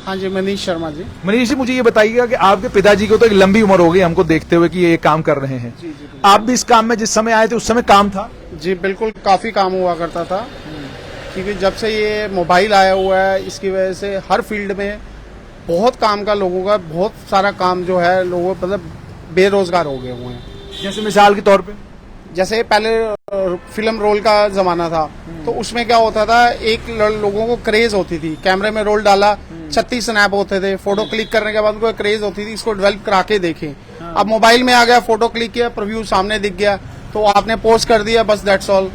हाँ जी, मनीष शर्मा जी। मनीष जी, मुझे ये बताइएगा कि आपके पिताजी को तो एक लंबी उम्र हो गई हमको देखते हुए कि ये काम कर रहे हैं। जी जी, आप भी इस काम में जिस समय आए थे उस समय काम था? जी बिल्कुल, काफी काम हुआ करता था, क्योंकि जब से ये मोबाइल आया हुआ है इसकी वजह से हर फील्ड में बहुत काम का, लोगों का बहुत सारा काम जो है, लोगों मतलब बेरोजगार हो गए हुए हैं। जैसे मिसाल के तौर पे, जैसे पहले फिल्म रोल का जमाना था, तो उसमें क्या होता था, एक लोगों को क्रेज होती थी, कैमरे में रोल डाला, 36 स्नैप होते थे, फोटो क्लिक करने के बाद उनको क्रेज होती थी, इसको डेवलप करा के देखें। अब मोबाइल में आ गया, फोटो क्लिक किया, प्रीव्यू सामने दिख गया, तो आपने पोस्ट कर दिया, बस दैट्स ऑल।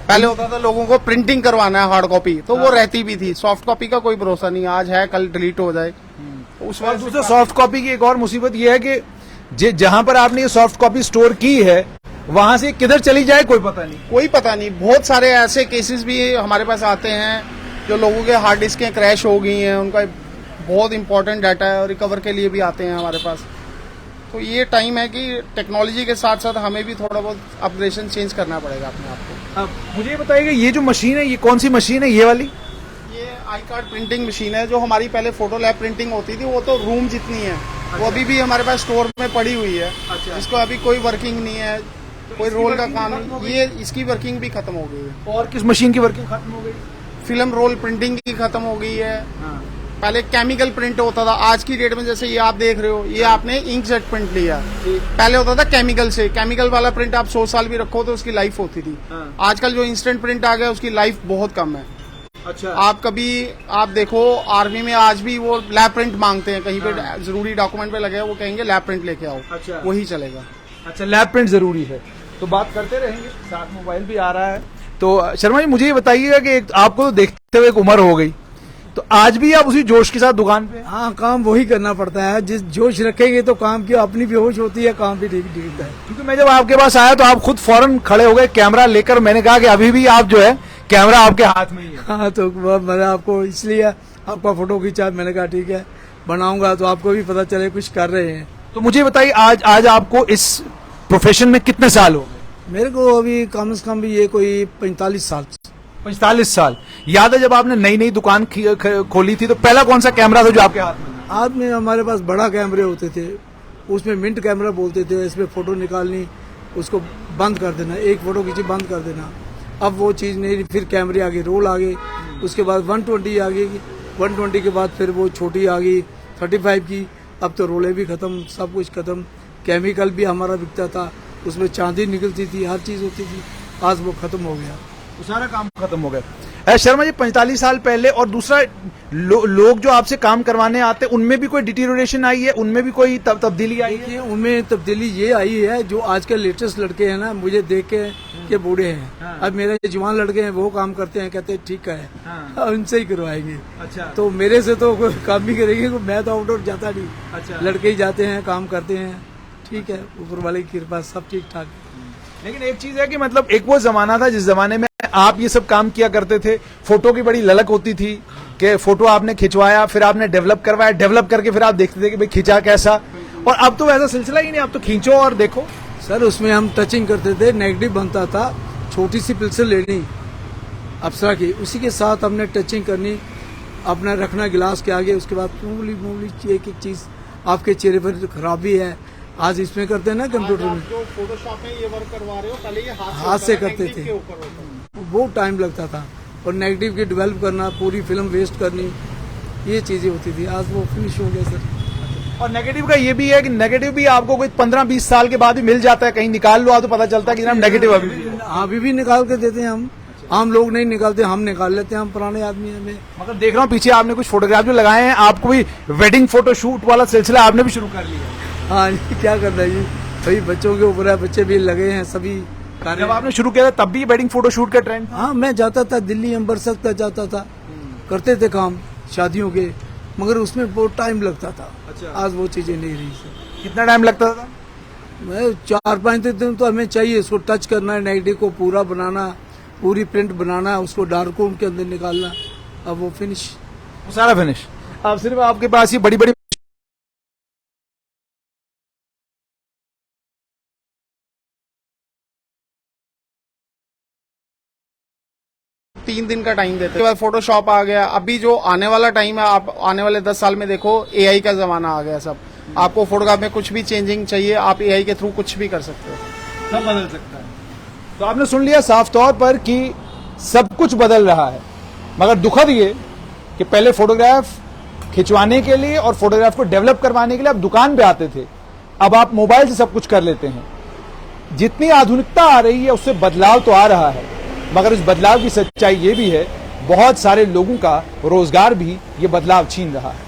पहले होता था लोगों को प्रिंटिंग करवाना है हार्ड कॉपी, तो वो रहती भी थी। सॉफ्ट कॉपी का कोई भरोसा नहीं, आज है कल डिलीट हो जाए। उस वक्त दूसरा सॉफ्ट कॉपी की एक और मुसीबत ये है कि जहां पर आपने ये सॉफ्ट कॉपी स्टोर की है वहां से किधर चली जाए कोई पता नहीं। कोई पता नहीं। बहुत सारे ऐसे केसेस भी हमारे पास आते हैं जो लोगों के हार्ड डिस्कें क्रैश हो गई हैं, उनका बहुत इंपॉर्टेंट डाटा है और रिकवर के लिए भी आते हैं हमारे पास। तो ये टाइम है कि टेक्नोलॉजी के साथ साथ हमें भी थोड़ा बहुत अपग्रेडेशन चेंज करना पड़ेगा अपने आप को। अब मुझे ये बताइएगा, ये जो मशीन है ये कौन सी मशीन है? ये वाली, ये आई कार्ड प्रिंटिंग मशीन है। जो हमारी पहले फोटो लैब प्रिंटिंग होती थी वो तो रूम जितनी है, वो अभी भी हमारे पास स्टोर में पड़ी हुई है। इसको अभी कोई वर्किंग नहीं है, कोई रोल का काम नहीं। ये इसकी वर्किंग भी खत्म हो गई है। और किस मशीन की वर्किंग खत्म हो गई? फिल्म रोल प्रिंटिंग की खत्म हो गई है। पहले केमिकल प्रिंट होता था, आज की डेट में जैसे ये आप देख रहे हो, ये आपने इंक जेट प्रिंट लिया। पहले होता था केमिकल से, केमिकल वाला प्रिंट आप 100 साल भी रखो तो उसकी लाइफ होती थी। आजकल जो इंस्टेंट प्रिंट आ गया उसकी लाइफ बहुत कम है। अच्छा, आप देखो आर्मी में आज भी वो लैब प्रिंट मांगते हैं, कहीं पे जरूरी डॉक्यूमेंट पे लगे वो कहेंगे लैब प्रिंट लेके आओ। अच्छा, वही चलेगा। अच्छा, लैब प्रिंट जरूरी है, तो बात करते रहेंगे, साथ मोबाइल भी आ रहा है। तो शर्मा जी, मुझे ये बताइएगा कि आपको तो देखते हुए एक उम्र हो गई, तो आज भी आप उसी जोश के साथ दुकान पे? हाँ, काम वही करना पड़ता है। जिस जोश रखेंगे तो काम की अपनी भी होश होती है, काम भी ठीक है। क्योंकि मैं जब आपके पास आया तो आप खुद फौरन खड़े हो गए कैमरा लेकर, मैंने कहा कि अभी भी आप जो है कैमरा आपके हाथ में ही है। हाँ, तो मैंने आपको इसलिए आपका फोटो खींचा, मैंने कहा ठीक है बनाऊंगा तो आपको भी पता चले कुछ कर रहे हैं। तो मुझे बताइए, आज आपको इस प्रोफेशन में कितने साल हो गए? मेरे को अभी कम से कम भी ये कोई 45 साल। 45 साल। याद है जब आपने नई नई दुकान खोली थी तो पहला कौन सा कैमरा था जो आपके हाथ में? हाथ में हमारे पास बड़ा कैमरे होते थे, उसमें मिंट कैमरा बोलते थे। इसमें फोटो निकालनी, उसको बंद कर देना, एक फोटो खींची बंद कर देना। अब वो चीज़ नहीं, फिर कैमरे आ गए, रोल आ गए, उसके बाद 120 आ गई, 120 के बाद फिर वो छोटी आ गई 35 की। अब तो रोलें भी खत्म, सब कुछ खत्म। केमिकल भी हमारा बिकता था, उसमें चांदी निकलती थी, हर चीज़ होती थी। आज वो खत्म हो गया, वो सारा काम खत्म हो गया। शर्मा जी, 45 साल पहले और दूसरा लोग जो आपसे काम करवाने आते उनमें भी कोई डिटीरियोरेशन आई है? उनमें भी कोई तब्दीली आई है? उनमें तब्दीली ये आई है, जो आज के लेटेस्ट लड़के हैं ना, मुझे देख के बूढ़े हैं। हाँ। अब मेरे जवान लड़के हैं वो काम करते हैं, कहते हैं ठीक है। हाँ। उनसे ही करवाएंगे। अच्छा, तो मेरे से तो कोई काम भी करेंगे, मैं तो आउटडोर जाता नहीं। अच्छा, लड़के ही जाते हैं, काम करते हैं। ठीक है, ऊपर वाले की कृपा, सब ठीक ठाक। लेकिन एक चीज है कि मतलब एक वो जमाना था जिस जमाने में आप ये सब काम किया करते थे, फोटो की बड़ी ललक होती थी कि फोटो आपने खिंचवाया, फिर आपने डेवलप करवाया, डेवलप करके फिर आप देखते थे कि भाई खिंचा कैसा। और अब तो वैसा सिलसिला ही नहीं, अब तो खींचो और देखो। सर, उसमें हम टचिंग करते थे, नेगेटिव बनता था, छोटी सी पेंसिल लेनी अप्सरा की, उसी के साथ हमने टचिंग करनी, अपना रखना गिलास के आगे, उसके बाद मामूली एक एक चीज आपके चेहरे पर खराबी है, आज इसमें करते हैं ना कंप्यूटर में। जो फोटोशॉप में ये वर्क करवा रहे हो, पहले ये हाथ से करते थे, बहुत टाइम लगता था। और नेगेटिव की डेवलप करना, पूरी फिल्म वेस्ट करनी, ये चीजें होती थी। आज वो फिनिश हो गया सर। और नेगेटिव का ये भी है कि नेगेटिव भी आपको कोई 15-20 साल के बाद भी मिल जाता है, कहीं निकाल लो आप तो पता चलता है कि जनाब नेगेटिव अभी भी है। अभी भी निकाल के देते हैं हम। आम लोग नहीं निकालते, हम निकाल लेते हैं, हम पुराने आदमी हमें। मगर देख रहा हूँ पीछे आपने कुछ फोटोग्राफ जो लगाए हैं, आपको भी वेडिंग फोटो शूट वाला सिलसिला आपने भी शुरू कर लिया। हाँ जी, क्या करना है जी, भाई बच्चों के ऊपर है, बच्चे भी लगे हैं सभी कार्य। जब आपने शुरू किया था तब भी वेडिंग फोटो शूट का ट्रेंड था? हाँ, मैं जाता था दिल्ली अम्बरसर तक जाता था, करते थे काम शादियों के, मगर उसमें बहुत टाइम लगता था। अच्छा। आज वो चीजें नहीं रही सर। कितना टाइम लगता था? मैं 4-5 दिन तो हमें चाहिए, इसको टच करना है, नेगेटिव को पूरा बनाना, पूरी प्रिंट बनाना, उसको डार्क रूम के अंदर निकालना, अब वो फिनिश। वो सारा फिनिश। अब सिर्फ आपके पास ये बड़ी बड़ी 3 दिन का टाइम देते हैं। उसके बाद फोटोशॉप आ गया। अभी जो आने वाला टाइम है, आप आने वाले 10 साल में देखो, एआई का जमाना आ गया। सब आपको फोटोग्राफ में कुछ भी चेंजिंग चाहिए, आप एआई के थ्रू कुछ भी कर सकते हो, सब बदल सकता है। तो आपने सुन लिया साफ तौर पर कि सब कुछ बदल रहा है, मगर दुखद ये कि पहले फोटोग्राफ खिंचवाने के लिए और फोटोग्राफ को डेवलप करवाने के लिए आप दुकान पे आते थे, अब आप मोबाइल से सब कुछ कर लेते हैं। जितनी आधुनिकता आ रही है उससे बदलाव तो आ रहा है, मगर इस बदलाव की सच्चाई ये भी है बहुत सारे लोगों का रोजगार भी ये बदलाव छीन रहा है।